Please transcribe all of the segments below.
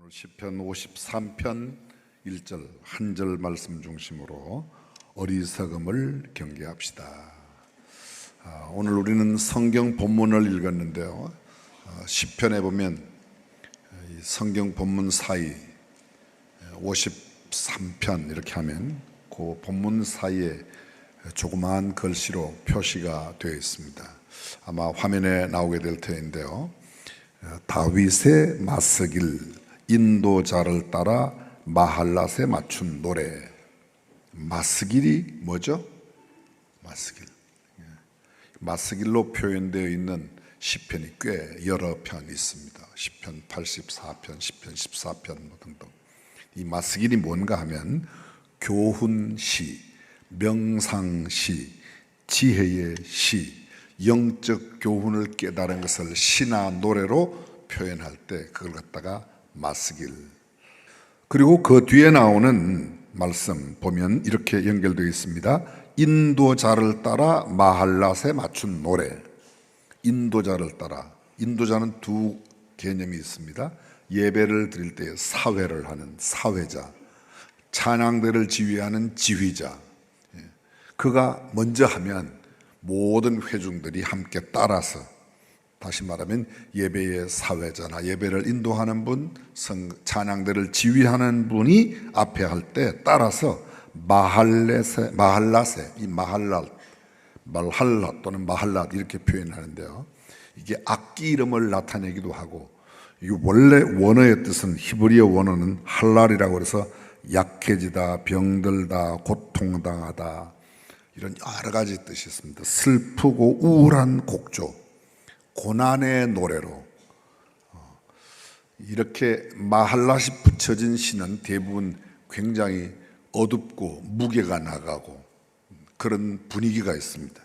시편 53편 1절 한 절 말씀 중심으로 어리석음을 경계합시다. 오늘 우리는 성경 본문을 읽었는데요. 시편에 보면 이 성경 본문 사이 53편 이렇게 하면 그 본문 사이에 조그마한 글씨로 표시가 되어 있습니다. 아마 화면에 나오게 될 터인데요. 다윗의 맞서길 인도자를 따라 마할랏에 맞춘 노래. 맞서길이 뭐죠? 맞서길. 맞서길로 표현되어 있는 시편이 꽤 여러 편 있습니다. 시편 84편, 시편 14편 등등. 이 맞서길이 뭔가 하면 교훈시, 명상시, 지혜의 시, 영적 교훈을 깨달은 것을 시나 노래로 표현할 때 그걸 갖다가 맞서길. 그리고 그 뒤에 나오는 말씀 보면 이렇게 연결되어 있습니다. 인도자를 따라 마할랏에 맞춘 노래. 인도자를 따라. 인도자는 두 개념이 있습니다. 예배를 드릴 때 사회를 하는 사회자, 찬양대를 지휘하는 지휘자. 그가 먼저 하면 모든 회중들이 함께 따라서, 다시 말하면 예배의 사회자나 예배를 인도하는 분, 찬양대를 지휘하는 분이 앞에 할 때 따라서 마할랏에, 이 말할랏 또는 마할랏 이렇게 표현하는데요. 이게 악기 이름을 나타내기도 하고, 이 원래 원어의 뜻은 히브리어 원어는 할랄이라고 해서 약해지다, 병들다, 고통당하다 이런 여러 가지 뜻이 있습니다. 슬프고 우울한 곡조, 고난의 노래로. 이렇게 마할랏이 붙여진 시는 대부분 굉장히 어둡고 무게가 나가고 그런 분위기가 있습니다.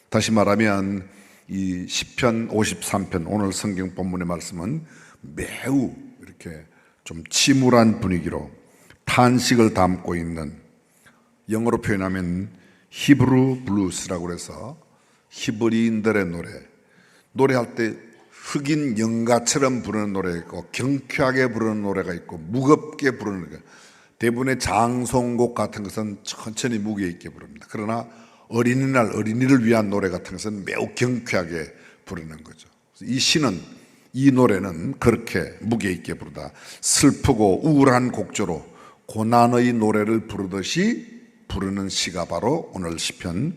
다시 말하면 이 시편 53편 오늘 성경 본문의 말씀은 매우 이렇게 좀 침울한 분위기로 탄식을 담고 있는, 영어로 표현하면 히브루 블루스라고 해서 히브리인들의 노래할 때 흑인 영가처럼 부르는 노래가 있고 경쾌하게 부르는 노래가 있고 무겁게 부르는 노래가, 대부분의 장송곡 같은 것은 천천히 무게 있게 부릅니다. 그러나 어린이날 어린이를 위한 노래 같은 것은 매우 경쾌하게 부르는 거죠. 이 시는, 이 노래는 그렇게 무게 있게 부르다, 슬프고 우울한 곡조로 고난의 노래를 부르듯이 부르는 시가 바로 오늘 시편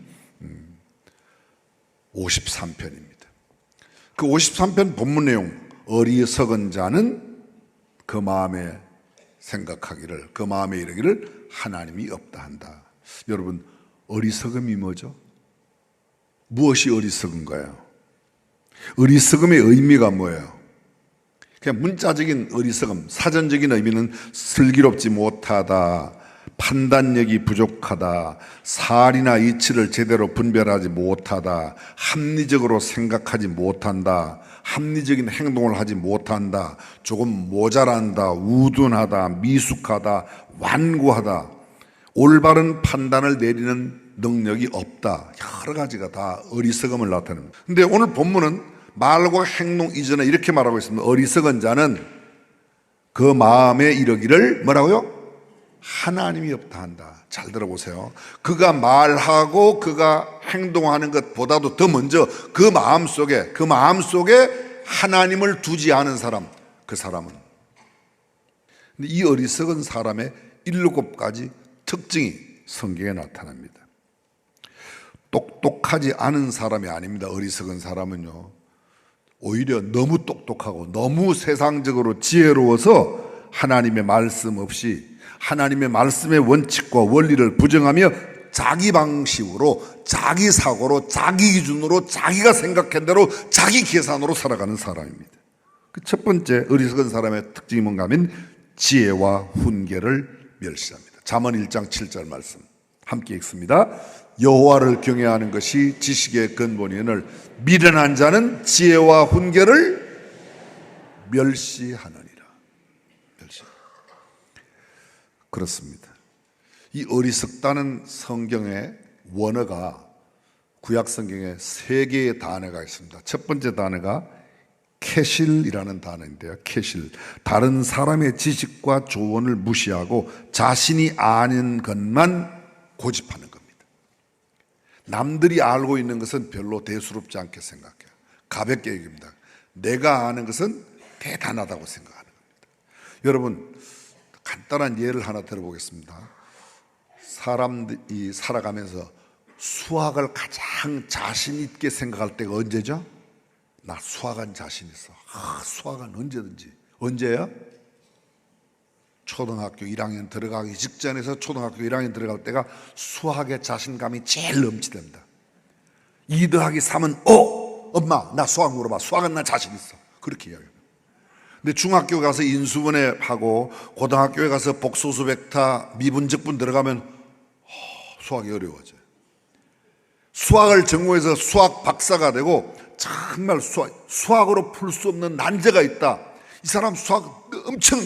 53편입니다. 그 53편 본문 내용, 어리석은 자는 그 마음에 생각하기를, 그 마음에 이르기를 하나님이 없다 한다. 여러분, 어리석음이 뭐죠? 무엇이 어리석은가요? 어리석음의 의미가 뭐예요? 그냥 문자적인 어리석음, 사전적인 의미는 슬기롭지 못하다, 판단력이 부족하다, 사리나 이치를 제대로 분별하지 못하다, 합리적으로 생각하지 못한다, 합리적인 행동을 하지 못한다, 조금 모자란다, 우둔하다, 미숙하다, 완고하다, 올바른 판단을 내리는 능력이 없다, 여러 가지가 다 어리석음을 나타냅니다. 근데 오늘 본문은 말과 행동 이전에 이렇게 말하고 있습니다. 어리석은 자는 그 마음에 이르기를 뭐라고요? 하나님이 없다 한다. 잘 들어보세요. 그가 말하고 그가 행동하는 것보다도 더 먼저 그 마음속에 하나님을 두지 않은 사람, 그 사람은. 근데 이 어리석은 사람의 7가지 특징이 성경에 나타납니다. 똑똑하지 않은 사람이 아닙니다. 어리석은 사람은요, 오히려 너무 똑똑하고 너무 세상적으로 지혜로워서 하나님의 말씀 없이, 하나님의 말씀의 원칙과 원리를 부정하며 자기 방식으로, 자기 사고로, 자기 기준으로, 자기가 생각한 대로, 자기 계산으로 살아가는 사람입니다. 그 첫 번째 어리석은 사람의 특징이 뭔가 하면 지혜와 훈계를 멸시합니다. 잠언 1장 7절 말씀 함께 읽습니다. 여호와를 경외하는 것이 지식의 근본이오늘 미련한 자는 지혜와 훈계를 멸시하느니라. 그렇습니다. 이 어리석다는 성경의 원어가 구약 성경에 3개의 단어가 있습니다. 첫 번째 단어가 캐실이라는 단어인데요. 캐실. 다른 사람의 지식과 조언을 무시하고 자신이 아는 것만 고집하는 겁니다. 남들이 알고 있는 것은 별로 대수롭지 않게 생각해요. 가볍게 얘기합니다. 내가 아는 것은 대단하다고 생각하는 겁니다. 여러분, 간단한 예를 하나 들어보겠습니다. 사람들이 살아가면서 수학을 가장 자신 있게 생각할 때가 언제죠? 나 수학은 자신 있어. 수학은 언제든지. 언제야? 초등학교 1학년 들어가기 직전에서 초등학교 1학년 들어갈 때가 수학의 자신감이 제일 넘치답니다. 2 더하기 3은 엄마 나 수학 물어봐. 수학은 나 자신 있어. 그렇게 이야기합니다. 근데 중학교 가서 인수분해 하고 고등학교에 가서 복소수 벡터 미분적분 들어가면 수학이 어려워져요. 수학을 전공해서 수학 박사가 되고 정말 수학으로 풀 수 없는 난제가 있다. 이 사람 수학 엄청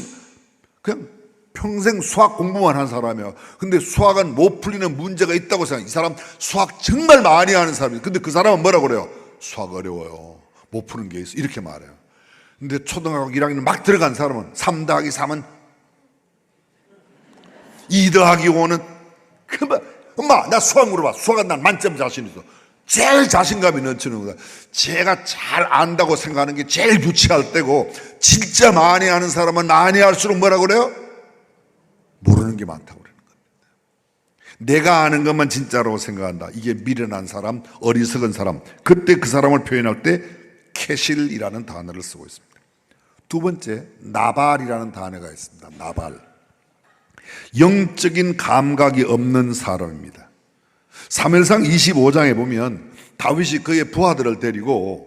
그냥 평생 수학 공부만 한 사람이에요. 근데 수학은 못 풀리는 문제가 있다고 생각해요. 이 사람 수학 정말 많이 하는 사람이에요. 근데 그 사람은 뭐라고 그래요? 수학 어려워요. 못 푸는 게 있어. 이렇게 말해요. 근데 초등학교 1학년 막 들어간 사람은 3 더하기 3은 2 더하기 5는 엄마 나 수학 물어봐. 수학은 난 만점 자신 있어. 제일 자신감이 넘치는 거다. 제가 잘 안다고 생각하는 게 제일 유치할 때고 진짜 많이 아는 사람은 많이 할수록 뭐라고 그래요? 모르는 게 많다고 그러는 겁니다. 내가 아는 것만 진짜라고 생각한다. 이게 미련한 사람, 어리석은 사람. 그때 그 사람을 표현할 때 캐실이라는 단어를 쓰고 있습니다. 두 번째, 나발이라는 단어가 있습니다. 나발. 영적인 감각이 없는 사람입니다. 사무엘상 25장에 보면 다윗이 그의 부하들을 데리고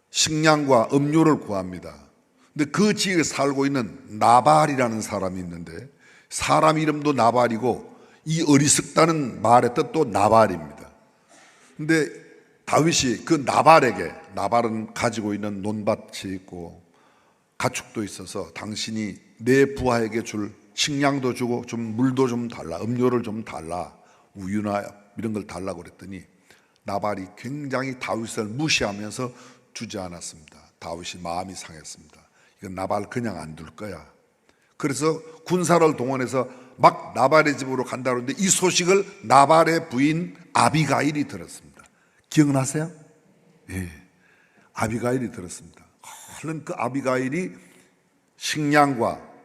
식량과 음료를 구합니다. 근데 그 지역에 살고 있는 나발이라는 사람이 있는데 사람 이름도 나발이고 이 어리석다는 말의 뜻도 나발입니다. 근데 다윗이 그 나발은 가지고 있는 논밭이 있고 가축도 있어서 당신이 내 부하에게 줄 식량도 주고 좀 물도 좀 달라, 음료를 좀 달라, 우유나 이런 걸 달라고 그랬더니 나발이 굉장히 다윗을 무시하면서 주지 않았습니다. 다윗이 마음이 상했습니다. 이건 나발 그냥 안 둘 거야. 그래서 군사를 동원해서 막 나발의 집으로 간다 그러는데 이 소식을 나발의 부인 아비가일이 들었습니다. 기억나세요? 예, 아비가일이 들었습니다. 얼른 그 아비가일이 식량과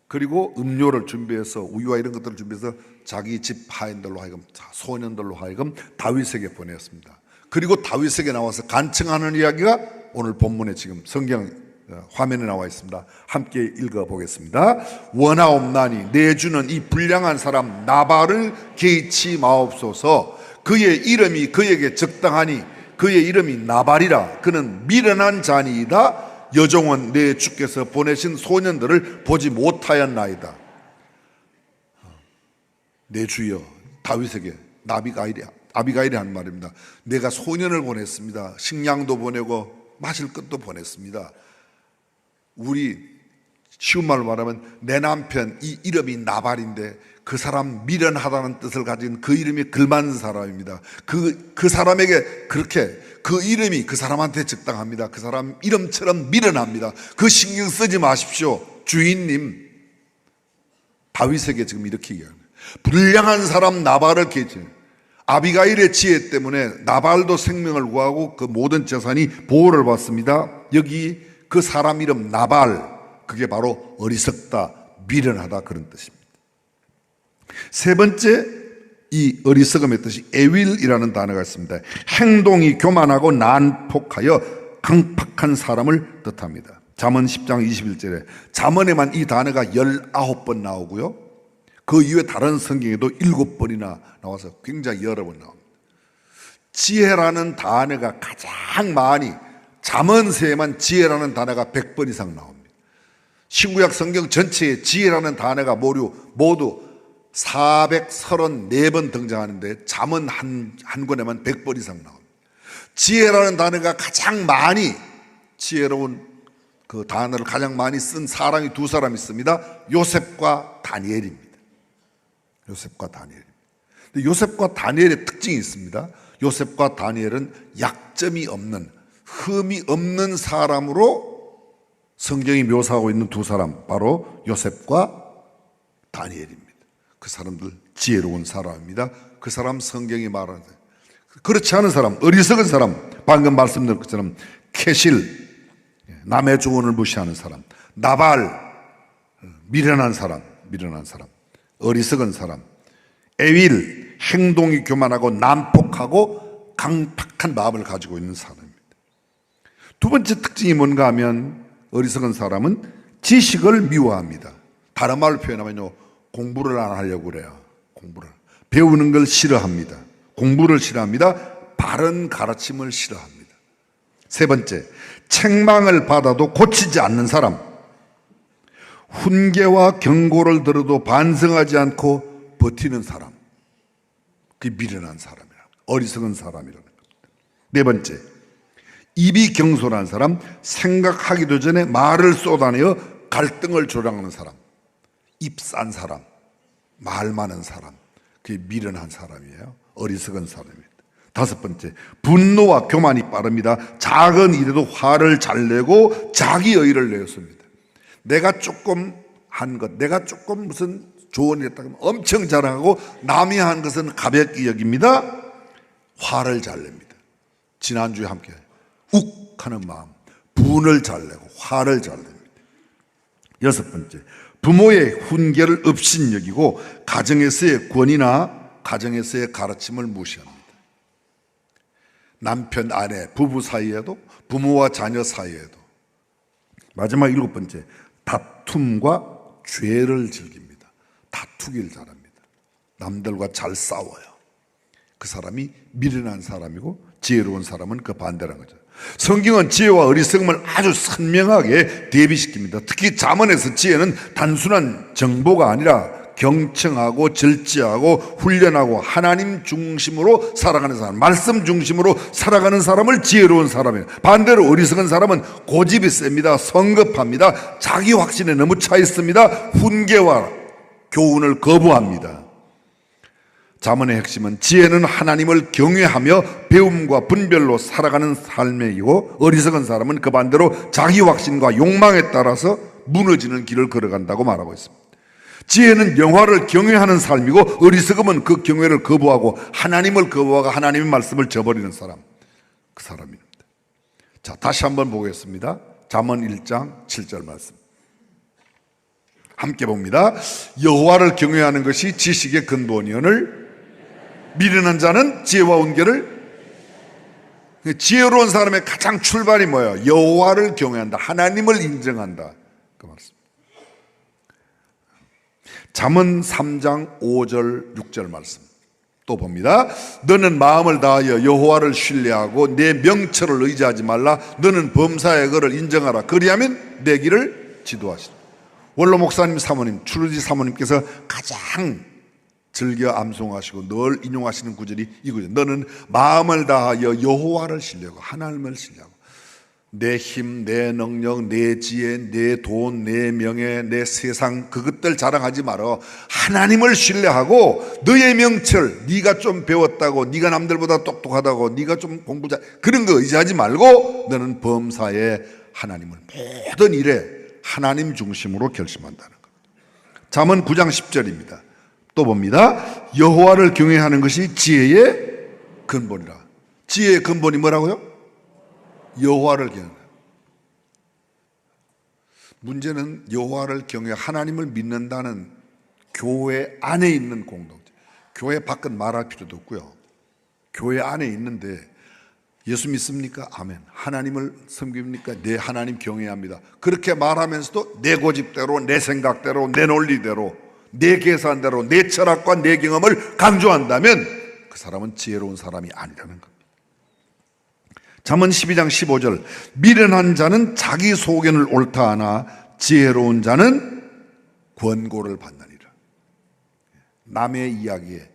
그리고 음료를 준비해서 우유와 이런 것들을 준비해서 자기 집 하인들로 하여금 소년들로 하여금 다윗에게 보냈습니다. 그리고 다윗에게 나와서 간청하는 이야기가 오늘 본문에 지금 성경 화면에 나와 있습니다. 함께 읽어보겠습니다. 원하옵나니 내 주는 이 불량한 사람 나발을 개의치 마옵소서. 그의 이름이 그에게 적당하니 그의 이름이 나발이라. 그는 미련한 자니이다. 여종은 내 주께서 보내신 소년들을 보지 못하였나이다. 내 주여, 다윗에게 아비가일이 한 말입니다. 내가 소년을 보냈습니다. 식량도 보내고 마실 것도 보냈습니다. 우리 쉬운 말로 말하면 내 남편 이 이름이 나발인데 그 사람 미련하다는 뜻을 가진 그 이름이 글만 사람입니다. 그 사람에게 그렇게 그 이름이 그 사람한테 적당합니다. 그 사람 이름처럼 미련합니다. 그 신경 쓰지 마십시오. 주인님, 다윗에게 지금 이렇게 얘기합니다. 불량한 사람 나발을 개지. 아비가일의 지혜 때문에 나발도 생명을 구하고 그 모든 재산이 보호를 받습니다. 여기 그 사람 이름 나발, 그게 바로 어리석다, 미련하다 그런 뜻입니다. 세 번째, 이 어리석음의 뜻이 에윌이라는 단어가 있습니다. 행동이 교만하고 난폭하여 강팍한 사람을 뜻합니다. 잠언 10장 21절에 잠언에만 이 단어가 19번 나오고요. 그 이후에 다른 성경에도 7번이나 나와서 굉장히 여러 번 나옵니다. 지혜라는 단어가 가장 많이, 잠언서에만 지혜라는 단어가 100번 이상 나옵니다. 신구약 성경 전체에 지혜라는 단어가 모두 434번 등장하는데 잠언 한 권에만 100번 이상 나옵니다. 지혜라는 단어가 가장 많이, 지혜로운 그 단어를 가장 많이 쓴 사람이 두 사람이 있습니다. 요셉과 다니엘입니다. 요셉과 다니엘. 근데 요셉과 다니엘의 특징이 있습니다. 요셉과 다니엘은 약점이 없는 흠이 없는 사람으로 성경이 묘사하고 있는 두 사람, 바로 요셉과 다니엘입니다. 그 사람들 지혜로운 사람입니다. 그 사람 성경이 말하는, 그렇지 않은 사람, 어리석은 사람, 방금 말씀드린 것처럼 캐실, 남의 조언을 무시하는 사람, 나발, 미련한 사람, 어리석은 사람, 에윌, 행동이 교만하고 난폭하고 강팍한 마음을 가지고 있는 사람입니다. 두 번째 특징이 뭔가 하면 어리석은 사람은 지식을 미워합니다. 다른 말로 표현하면요, 공부를 안 하려고 그래요. 배우는 걸 싫어합니다. 공부를 싫어합니다. 바른 가르침을 싫어합니다. 세 번째, 책망을 받아도 고치지 않는 사람. 훈계와 경고를 들어도 반성하지 않고 버티는 사람. 그게 미련한 사람이라, 어리석은 사람이라는 겁니다. 네 번째, 입이 경솔한 사람, 생각하기도 전에 말을 쏟아내어 갈등을 조장하는 사람. 입 싼 사람, 말 많은 사람, 그게 미련한 사람이에요. 어리석은 사람입니다. 다섯 번째, 분노와 교만이 빠릅니다. 작은 일에도 화를 잘 내고 자기 의의를 내었습니다. 내가 조금 한 것, 내가 조금 무슨 조언을 했다 그러면 엄청 자랑하고 남이 한 것은 가볍게 여깁니다. 화를 잘 냅니다. 지난주에 함께 욱 하는 마음, 분을 잘 내고 화를 잘 냅니다. 여섯 번째, 부모의 훈계를 업신여기고 가정에서의 권위나 가정에서의 가르침을 무시합니다. 남편, 아내, 부부 사이에도, 부모와 자녀 사이에도. 마지막 일곱 번째, 다툼과 죄를 즐깁니다. 다투기를 잘합니다. 남들과 잘 싸워요. 그 사람이 미련한 사람이고 지혜로운 사람은 그 반대라는 거죠. 성경은 지혜와 어리석음을 아주 선명하게 대비시킵니다. 특히 잠언에서 지혜는 단순한 정보가 아니라 경청하고 절제하고 훈련하고 하나님 중심으로 살아가는 사람, 말씀 중심으로 살아가는 사람을 지혜로운 사람이에요. 반대로 어리석은 사람은 고집이 셉니다. 성급합니다. 자기 확신에 너무 차 있습니다. 훈계와 교훈을 거부합니다. 잠언의 핵심은 지혜는 하나님을 경외하며 배움과 분별로 살아가는 삶이고, 어리석은 사람은 그 반대로 자기 확신과 욕망에 따라서 무너지는 길을 걸어간다고 말하고 있습니다. 지혜는 영화를 경외하는 삶이고, 어리석음은 그 경외를 거부하고 하나님을 거부하고 하나님의 말씀을 저버리는 사람, 그 사람입니다. 자, 다시 한번 보겠습니다. 잠언 1장 7절 말씀 함께 봅니다. 여호와를 경외하는 것이 지식의 근본이오늘 미련한 자는 지혜와 훈계를. 지혜로운 사람의 가장 출발이 뭐예요? 여호와를 경외한다, 하나님을 인정한다, 그 말씀. 잠언 3장 5절 6절 말씀 또 봅니다. 너는 마음을 다하여 여호와를 신뢰하고 내 명철을 의지하지 말라. 너는 범사의 것을 인정하라. 그리하면 내 길을 지도하시라. 원로 목사님 사모님, 추루지 사모님께서 가장 즐겨 암송하시고 늘 인용하시는 구절이 이거죠. 너는 마음을 다하여 여호와를 신뢰하고 하나님을 신뢰하고 내 힘, 내 능력, 내 지혜, 내 돈, 내 명예, 내 세상 그것들 자랑하지 말어. 하나님을 신뢰하고 너의 명철, 네가 좀 배웠다고, 네가 남들보다 똑똑하다고, 네가 좀 공부 잘, 그런 거 의지하지 말고 너는 범사에 하나님을 모든 일에 하나님 중심으로 결심한다는 것. 잠언 9장 10절입니다. 또 봅니다. 여호와를 경외하는 것이 지혜의 근본이라. 지혜의 근본이 뭐라고요? 여호와를 경외. 문제는 여호와를 경외, 하나님을 믿는다는 교회 안에 있는 공동체. 교회 밖은 말할 필요도 없고요. 교회 안에 있는데 예수 믿습니까? 아멘. 하나님을 섬깁니까? 네, 하나님 경외합니다. 그렇게 말하면서도 내 고집대로, 내 생각대로, 내 논리대로, 내 계산대로, 내 철학과 내 경험을 강조한다면 그 사람은 지혜로운 사람이 아니라는 겁니다. 잠언 12장 15절 미련한 자는 자기 소견을 옳다 하나 지혜로운 자는 권고를 받느니라. 남의 이야기에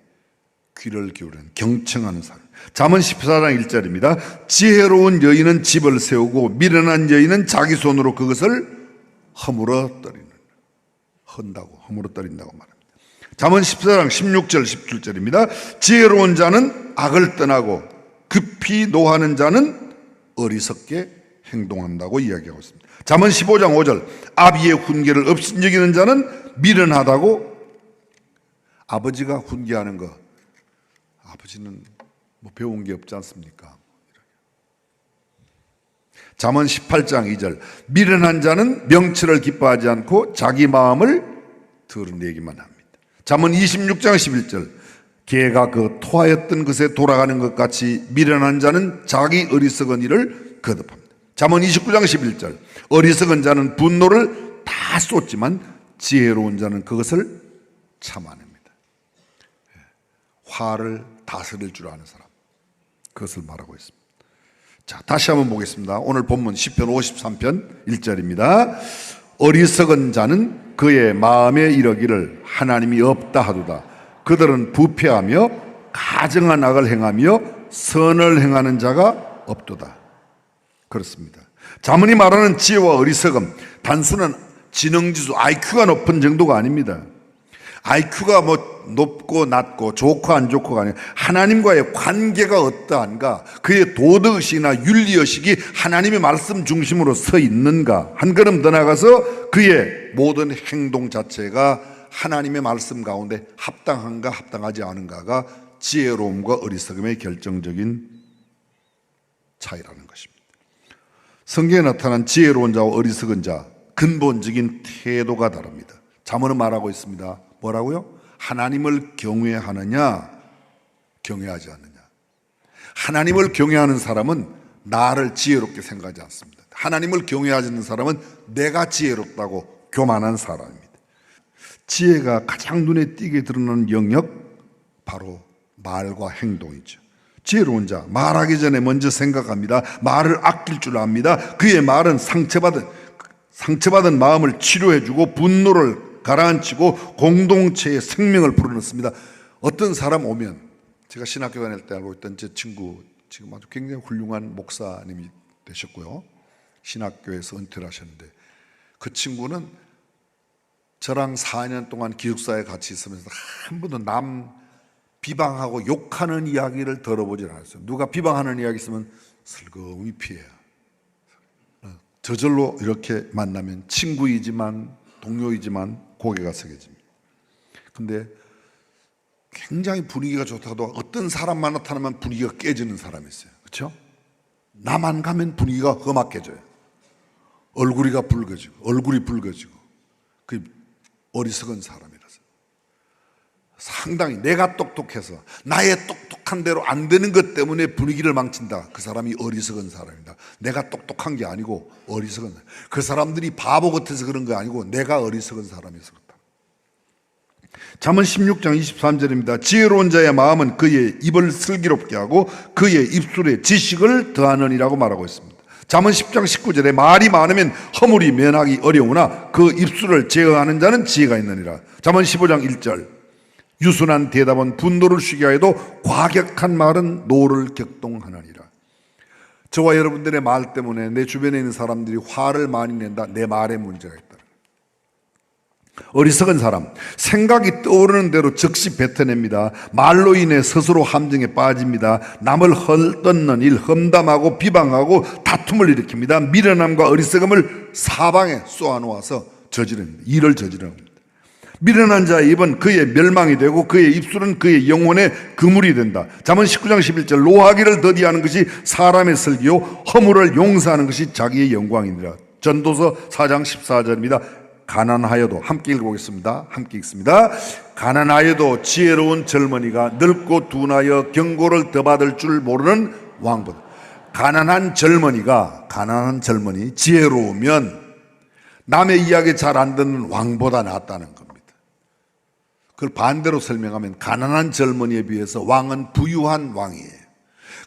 귀를 기울이는 경청하는 사람. 잠언 14장 1절입니다. 지혜로운 여인은 집을 세우고 미련한 여인은 자기 손으로 그것을 허물어뜨리는, 헌다고 허물어뜨린다고 말합니다. 잠언 14장 16절 17절입니다. 지혜로운 자는 악을 떠나고 급히 노하는 자는 어리석게 행동한다고 이야기하고 있습니다. 잠언 15장 5절 아비의 훈계를 업신여기는 자는 미련하다고. 아버지가 훈계하는 거, 아버지는 뭐 배운 게 없지 않습니까? 잠언 18장 2절 미련한 자는 명철을 기뻐하지 않고 자기 마음을 드러내기만 합니다. 잠언 26장 11절 개가 그 토하였던 것에 돌아가는 것 같이 미련한 자는 자기 어리석은 일을 거듭합니다. 잠언 29장 11절 어리석은 자는 분노를 다 쏟지만 지혜로운 자는 그것을 참아냅니다. 화를 다스릴 줄 아는 사람, 그것을 말하고 있습니다. 자, 다시 한번 보겠습니다. 오늘 본문 시편 53편 1절입니다. 어리석은 자는 그의 마음에 이르기를 하나님이 없다 하도다. 그들은 부패하며 가증한 악을 행하며 선을 행하는 자가 없도다. 그렇습니다. 잠언이 말하는 지혜와 어리석음, 단순한 지능지수 IQ가 높은 정도가 아닙니다. IQ가 뭐 높고 낮고 좋고 안 좋고가 아니라 하나님과의 관계가 어떠한가, 그의 도덕의식이나 윤리의식이 하나님의 말씀 중심으로 서 있는가, 한 걸음 더 나가서 그의 모든 행동 자체가 하나님의 말씀 가운데 합당한가 합당하지 않은가가 지혜로움과 어리석음의 결정적인 차이라는 것입니다. 성경에 나타난 지혜로운 자와 어리석은 자, 근본적인 태도가 다릅니다. 잠언은 말하고 있습니다. 뭐라고요? 하나님을 경외하느냐, 경외하지 않느냐. 하나님을 경외하는 사람은 나를 지혜롭게 생각하지 않습니다. 하나님을 경외하지 않는 사람은 내가 지혜롭다고 교만한 사람입니다. 지혜가 가장 눈에 띄게 드러나는 영역, 바로 말과 행동이죠. 지혜로운 자, 말하기 전에 먼저 생각합니다. 말을 아낄 줄 압니다. 그의 말은 상처받은 마음을 치료해주고 분노를 가라앉히고 공동체의 생명을 불어넣습니다. 어떤 사람 오면, 제가 신학교 다닐 때 알고 있던 제 친구, 지금 아주 굉장히 훌륭한 목사님이 되셨고요, 신학교에서 은퇴를 하셨는데, 그 친구는 저랑 4년 동안 기숙사에 같이 있으면서 한 번도 남 비방하고 욕하는 이야기를 들어보질 않았어요. 누가 비방하는 이야기 있으면 슬그머니 피해요. 저절로 이렇게 만나면 친구이지만 동료이지만 고개가 숙여집니다. 근데 굉장히 분위기가 좋다가도 어떤 사람만 나타나면 분위기가 깨지는 사람이 있어요. 그렇죠? 나만 가면 분위기가 험악해져요. 얼굴이 붉어지고. 그 어리석은 사람이라서. 상당히 내가 똑똑해서 나의 똑똑한 대로 안 되는 것 때문에 분위기를 망친다. 그 사람이 어리석은 사람이다. 내가 똑똑한 게 아니고 어리석은, 그 사람들이 바보 같아서 그런 게 아니고 내가 어리석은 사람이어서 그렇다. 잠언 16장 23절입니다. 지혜로운 자의 마음은 그의 입을 슬기롭게 하고 그의 입술에 지식을 더하느니라고 말하고 있습니다. 잠언 10장 19절에 말이 많으면 허물이 면하기 어려우나 그 입술을 제어하는 자는 지혜가 있느니라. 잠언 15장 1절 유순한 대답은 분노를 쉬게 하여도 과격한 말은 노를 격동하느니라. 저와 여러분들의 말 때문에 내 주변에 있는 사람들이 화를 많이 낸다. 내 말에 문제가 있다. 어리석은 사람, 생각이 떠오르는 대로 즉시 뱉어냅니다. 말로 인해 스스로 함정에 빠집니다. 남을 헐뜯는 일, 험담하고 비방하고 다툼을 일으킵니다. 미련함과 어리석음을 사방에 쏘아놓아서 일을 저지릅니다. 미련한 자의 입은 그의 멸망이 되고 그의 입술은 그의 영혼의 그물이 된다. 잠언 19장 11절 노하기를 더디하는 것이 사람의 슬기요 허물을 용서하는 것이 자기의 영광이니라. 전도서 4장 14절입니다. 가난하여도, 함께 읽어보겠습니다. 함께 읽습니다. 가난하여도 지혜로운 젊은이가 늙고 둔하여 경고를 더 받을 줄 모르는 왕보다. 가난한 젊은이 지혜로우면 남의 이야기 잘 안 듣는 왕보다 낫다는 겁니다. 그걸 반대로 설명하면 가난한 젊은이에 비해서 왕은 부유한 왕이에요.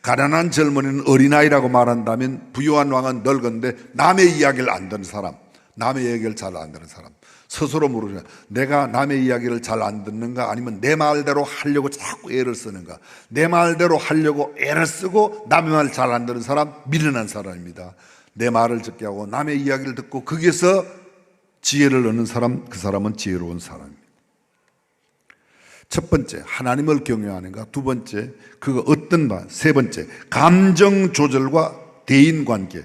가난한 젊은이는 어린아이라고 말한다면 부유한 왕은 늙은데 남의 이야기를 안 듣는 사람, 남의 얘기를 잘 안 듣는 사람, 스스로 물으냐, 내가 남의 이야기를 잘 안 듣는가, 아니면 내 말대로 하려고 자꾸 애를 쓰는가. 내 말대로 하려고 애를 쓰고 남의 말 잘 안 듣는 사람, 미련한 사람입니다. 내 말을 듣게 하고 남의 이야기를 듣고 거기에서 지혜를 얻는 사람, 그 사람은 지혜로운 사람입니다. 첫 번째, 하나님을 경외하는가. 두 번째, 그거 어떤 말. 세 번째, 감정 조절과 대인관계.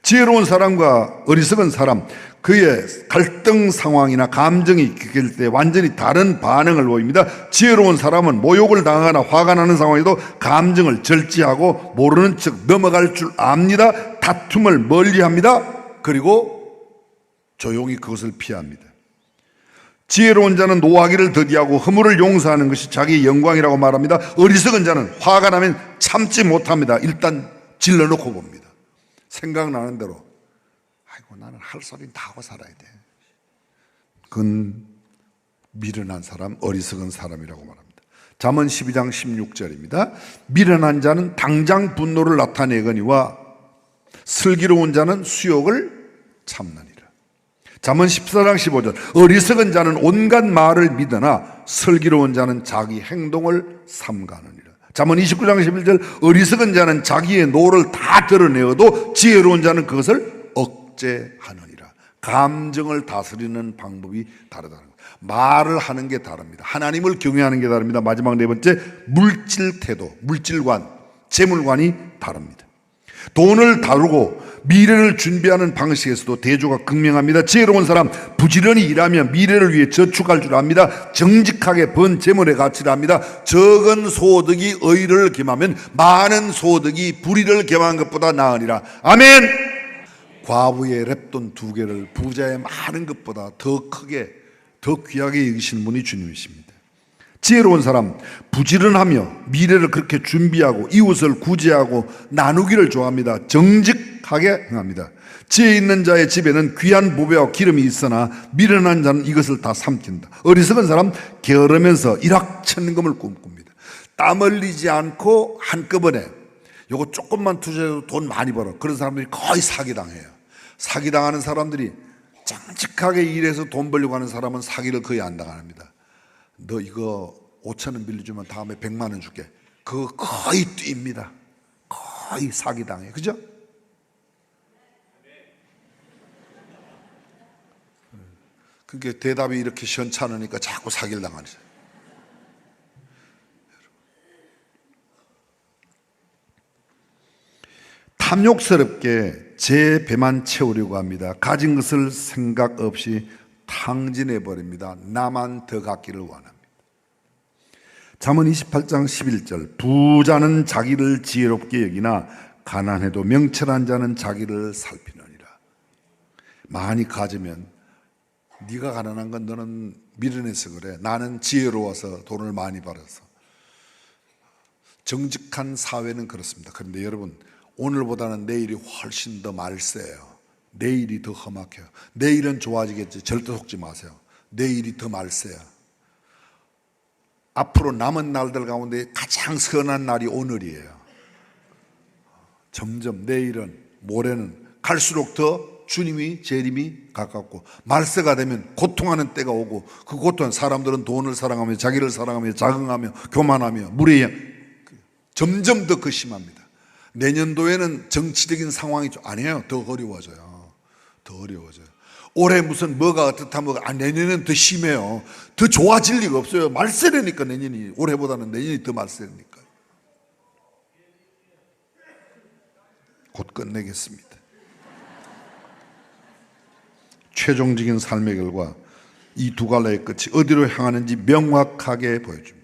지혜로운 사람과 어리석은 사람, 그의 갈등 상황이나 감정이 겪을 때 완전히 다른 반응을 보입니다. 지혜로운 사람은 모욕을 당하거나 화가 나는 상황에도 감정을 절제하고 모르는 척 넘어갈 줄 압니다. 다툼을 멀리합니다. 그리고 조용히 그것을 피합니다. 지혜로운 자는 노하기를 더디하고 허물을 용서하는 것이 자기의 영광이라고 말합니다. 어리석은 자는 화가 나면 참지 못합니다. 일단 질러놓고 봅니다. 생각나는 대로 아이고 나는 할 소리는 다 하고 살아야 돼. 그건 미련한 사람, 어리석은 사람이라고 말합니다. 잠언 12장 16절입니다. 미련한 자는 당장 분노를 나타내거니와 슬기로운 자는 수욕을 참느니라. 잠언 14장 15절. 어리석은 자는 온갖 말을 믿으나 슬기로운 자는 자기 행동을 삼가느니라. 잠언 29장 11절. 어리석은 자는 자기의 노를 다 드러내어도 지혜로운 자는 그것을 억제하느니라. 감정을 다스리는 방법이 다르다는 거예요. 말을 하는 게 다릅니다. 하나님을 경외하는 게 다릅니다. 마지막 네 번째, 물질 태도, 물질관, 재물관이 다릅니다. 돈을 다루고 미래를 준비하는 방식에서도 대조가 극명합니다. 지혜로운 사람, 부지런히 일하며 미래를 위해 저축할 줄 압니다. 정직하게 번 재물의 가치를 압니다. 적은 소득이 의를 겸하면 많은 소득이 불의를 겸한 것보다 나으니라. 아멘. 과부의 랩돈 2개를 부자의 많은 것보다 더 크게, 더 귀하게 여기시는 분이 주님이십니다. 지혜로운 사람, 부지런하며 미래를 그렇게 준비하고 이웃을 구제하고 나누기를 좋아합니다. 정직하게 행합니다. 지혜 있는 자의 집에는 귀한 보배와 기름이 있으나 미련한 자는 이것을 다 삼킨다. 어리석은 사람, 게으르면서 일확천금을 꿈꿉니다. 땀 흘리지 않고 한꺼번에 요거 조금만 투자해도 돈 많이 벌어. 그런 사람들이 거의 사기당해요. 사기당하는 사람들이 정직하게 일해서 돈 벌려고 하는 사람은 사기를 거의 안 당합니다. 너 이거 5,000원 빌려주면 다음에 100만 원 줄게. 그거 거의 뜁니다. 거의 사기당해. 그죠? 그러니까 대답이 이렇게 시원찮으니까 자꾸 사기를 당하는 거죠. 탐욕스럽게 제 배만 채우려고 합니다. 가진 것을 생각 없이 탕진해 버립니다. 나만 더 갖기를 원합니다. 잠언 28장 11절. 부자는 자기를 지혜롭게 여기나 가난해도 명철한 자는 자기를 살피느니라. 많이 가지면 네가 가난한 건 너는 미련해서 그래. 나는 지혜로워서 돈을 많이 벌어서. 정직한 사회는 그렇습니다. 그런데 여러분, 오늘보다는 내일이 훨씬 더 말세요. 내일이 더 험악해요. 내일은 좋아지겠지. 절대 속지 마세요. 내일이 더 말세야. 앞으로 남은 날들 가운데 가장 선한 날이 오늘이에요. 점점 내일은, 모레는 갈수록 더 주님이, 재림이 가깝고, 말세가 되면 고통하는 때가 오고, 그 고통은 사람들은 돈을 사랑하며 자기를 사랑하며 자긍하며 교만하며 무례해 점점 더 그 심합니다. 내년도에는 정치적인 상황이 좀 아니에요. 더 어려워져요. 더 어려워져요. 올해 무슨 뭐가 어떻다 뭐가 내년에는 더 심해요. 더 좋아질 리가 없어요. 말세라니까. 내년이, 올해보다는 내년이 더 말세니까. 곧 끝내겠습니다. 최종적인 삶의 결과 이 두 갈래의 끝이 어디로 향하는지 명확하게 보여줍니다.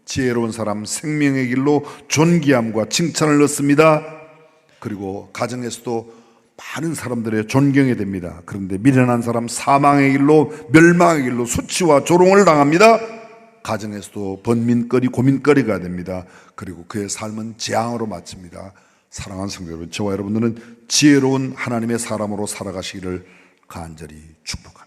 지혜로운 사람 생명의 길로 존귀함과 칭찬을 얻습니다. 그리고 가정에서도 많은 사람들의 존경이 됩니다. 그런데 미련한 사람 사망의 길로, 멸망의 길로 수치와 조롱을 당합니다. 가정에서도 번민거리, 고민거리가 됩니다. 그리고 그의 삶은 재앙으로 마칩니다. 사랑하는 성도 여러분, 저와 여러분들은 지혜로운 하나님의 사람으로 살아가시기를 간절히 축복합니다.